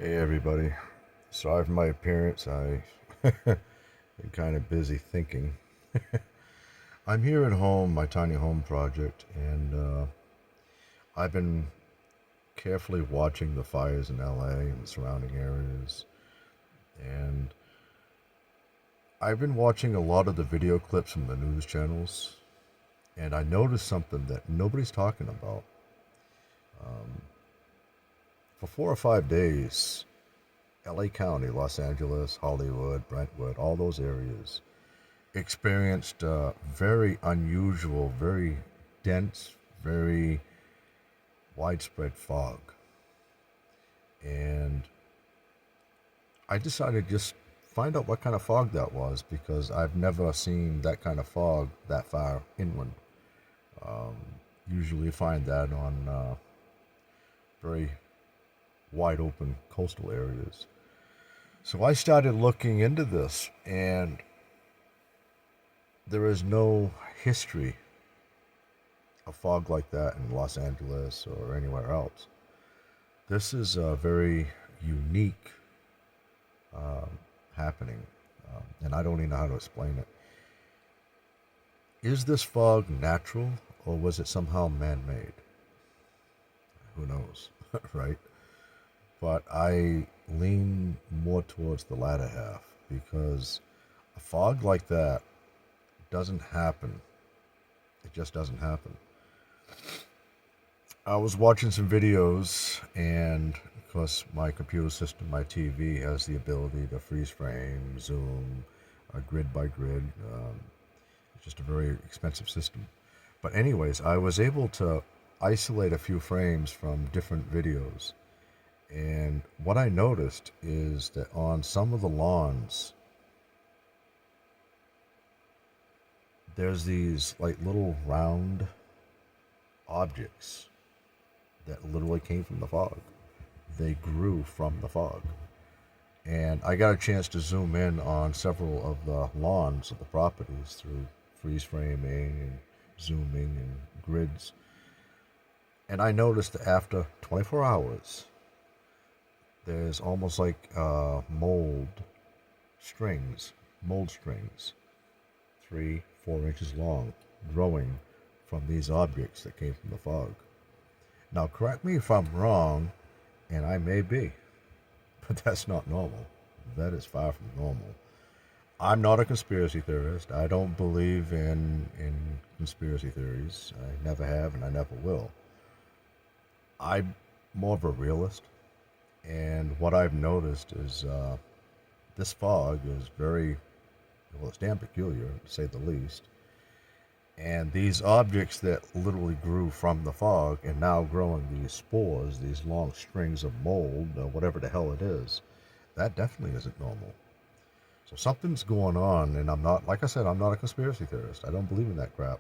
Hey everybody. Sorry for my appearance. Been kind of busy thinking. I'm here at home, my tiny home project, and I've been carefully watching the fires in LA and the surrounding areas. And I've been watching a lot of the video clips from the news channels, and I noticed something that nobody's talking about. Um, for 4 or 5 days, LA County, Los Angeles, Hollywood, Brentwood, all those areas experienced very unusual, very dense, very widespread fog. And I decided to just find out what kind of fog that was because I've never seen that kind of fog that far inland. Um, Usually you find that on very wide open coastal areas. So I started looking into this, and there is no history of fog like that in Los Angeles or anywhere else. This is a very unique um, happening, and I don't even know how to explain it. Is this fog natural, or was it somehow man-made? Who knows, right? But I lean more towards the latter half because a fog like that doesn't happen. It just doesn't happen. I was watching some videos, and of course, my computer system, my TV, has the ability to freeze frame, zoom, grid by grid. It's just a very expensive system. But, anyways, I was able to isolate a few frames from different videos. And what I noticed is that on some of the lawns, there's these like little round objects that literally came from the fog. They grew from the fog. And I got a chance to zoom in on several of the lawns of the properties through freeze framing and zooming and grids. And I noticed that after 24 hours, there's almost like mold strings, 3, 4 inches long, growing from these objects that came from the fog. Now, correct me if I'm wrong, and I may be, but that's not normal. That is far from normal. I'm not a conspiracy theorist. I don't believe in conspiracy theories. I never have, and I never will. I'm more of a realist, and what I've noticed is this fog is very, well, it's damn peculiar, to say the least. And these objects that literally grew from the fog and now growing these spores, these long strings of mold, or whatever the hell it is, that definitely isn't normal. So something's going on, and I'm not, like I said, I'm not a conspiracy theorist. I don't believe in that crap.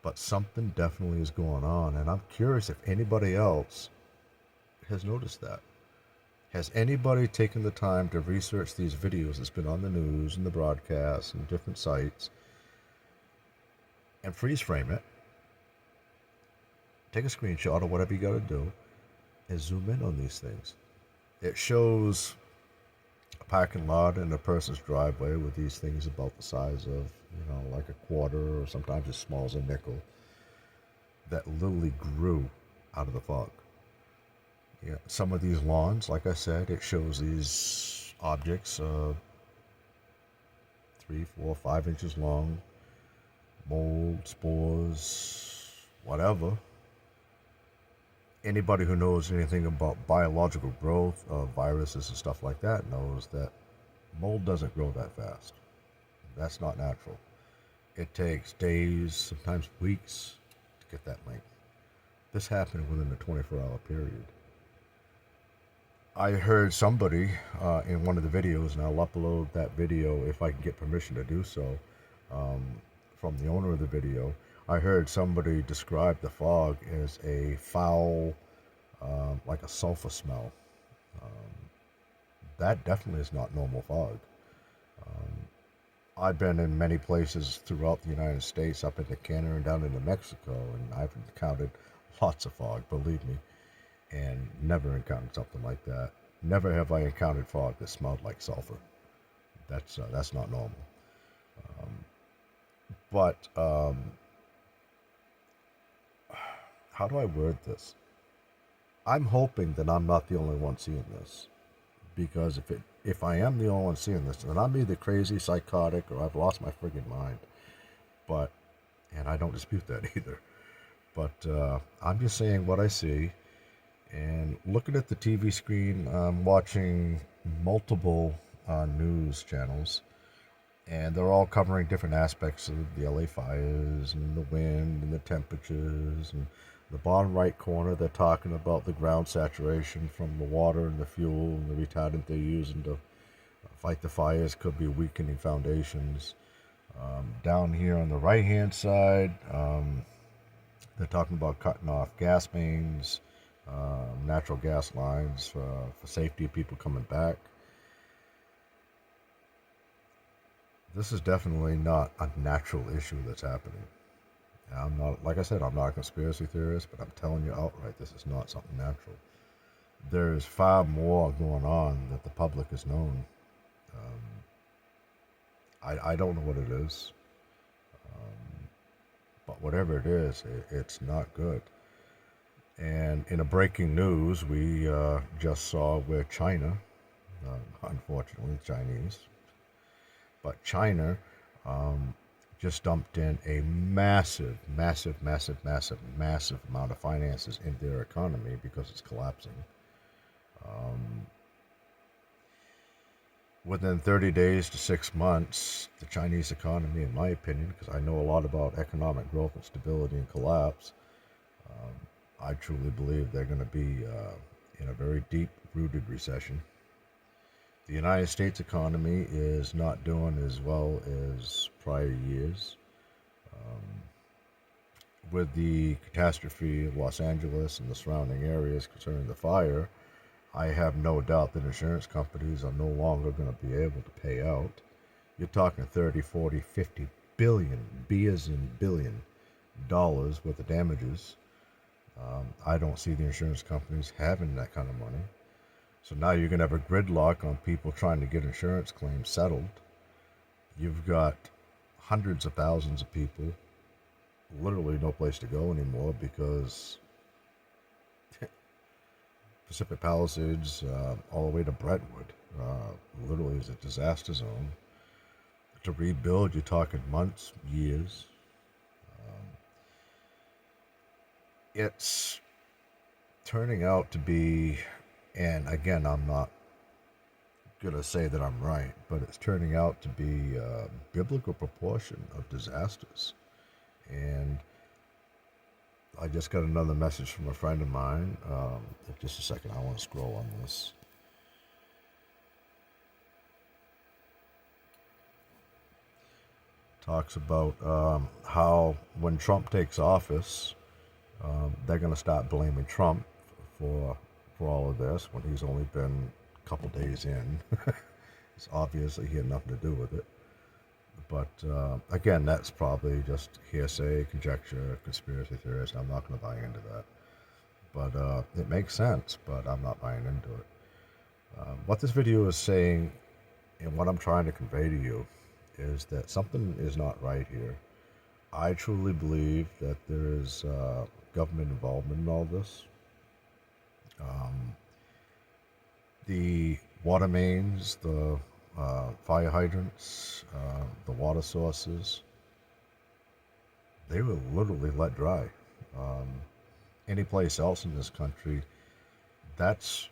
But something definitely is going on, and I'm curious if anybody else has noticed that. Has anybody taken the time to research these videos that's been on the news and the broadcasts and different sites and freeze frame it, take a screenshot or whatever you got to do, and zoom in on these things? It shows a parking lot in a person's driveway with these things about the size of, like a quarter, or sometimes as small as a nickel, that literally grew out of the fog. Yeah, some of these lawns, like I said, it shows these objects 3, 4, 5 inches long, mold, spores, whatever. Anybody who knows anything about biological growth of viruses and stuff like that knows that mold doesn't grow that fast. That's not natural. It takes days, sometimes weeks, to get that length. This happened within a 24-hour period. I heard somebody in one of the videos, and I'll upload that video if I can get permission to do so, um, from the owner of the video. I heard somebody describe the fog as a foul, like a sulfur smell. Um, that definitely is not normal fog. Um, I've been in many places throughout the United States, up into Canada and down into Mexico, and I've encountered lots of fog, believe me, and never encountered something like that. Never have I encountered fog that smelled like sulfur. That's not normal. Um, but how do I word this? I'm hoping that I'm not the only one seeing this, because if I am the only one seeing this, then I'm either crazy, psychotic, or I've lost my friggin' mind. But and I don't dispute that either. But I'm just saying what I see, and looking at the TV screen, I'm watching multiple news channels, and they're all covering different aspects of the LA fires and the wind and the temperatures. And the bottom right corner, they're talking about the ground saturation from the water and the fuel and the retardant they're using to fight the fires could be weakening foundations. Down here on the right hand side, they're talking about cutting off gas mains, natural gas lines for safety of people coming back. This is definitely not a natural issue that's happening. I'm not, like I said, I'm not a conspiracy theorist, but I'm telling you outright, this is not something natural. There is far more going on that the public has known. I don't know what it is, but whatever it is, it's not good. And in a breaking news, we just saw where China, unfortunately Chinese, but China just dumped in a massive, massive, massive, massive, massive amount of finances into their economy because it's collapsing. Within 30 days to 6 months, the Chinese economy, in my opinion, because I know a lot about economic growth and stability and collapse, I truly believe they're going to be in a very deep-rooted recession. The United States economy is not doing as well as prior years. With the catastrophe of Los Angeles and the surrounding areas concerning the fire, I have no doubt that insurance companies are no longer going to be able to pay out. You're talking 30, 40, 50 billion, B as in billion, dollars worth of damages. I don't see the insurance companies having that kind of money. So now you're going to have a gridlock on people trying to get insurance claims settled. You've got hundreds of thousands of people literally no place to go anymore because Pacific Palisades, all the way to Brentwood, literally is a disaster zone. To rebuild, you're talking months, years. It's turning out to be, and again, I'm not going to say that I'm right, but it's turning out to be a biblical proportion of disasters. And I just got another message from a friend of mine. Just a second, I want to scroll on this. Talks about how when Trump takes office, they're going to start blaming Trump for all of this when he's only been a couple days in. It's obviously he had nothing to do with it. But again, that's probably just hearsay, conjecture, conspiracy theorist. I'm not going to buy into that. But it makes sense, but I'm not buying into it. What this video is saying and what I'm trying to convey to you is that something is not right here. I truly believe that there is government involvement in all this. The water mains, the fire hydrants, the water sources, they were literally let dry. Any place else in this country, that's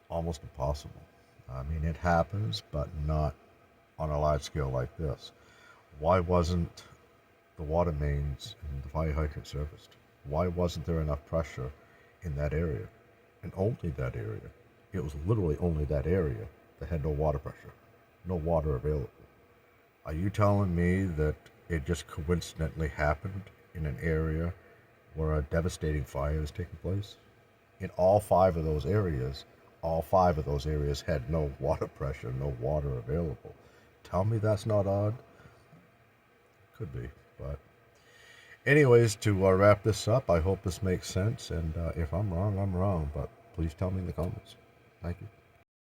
almost impossible. I mean, it happens, but not on a large scale like this. Why wasn't the water mains and the fire hydrant serviced? Why wasn't there enough pressure in that area? And only that area. It was literally only that area that had no water pressure, no water available. Are you telling me that it just coincidentally happened in an area where a devastating fire is taking place? In all five of those areas had no water pressure, no water available. Tell me that's not odd? Could be, but anyways, to wrap this up, I hope this makes sense, and if I'm wrong, I'm wrong, but please tell me in the comments. Thank you.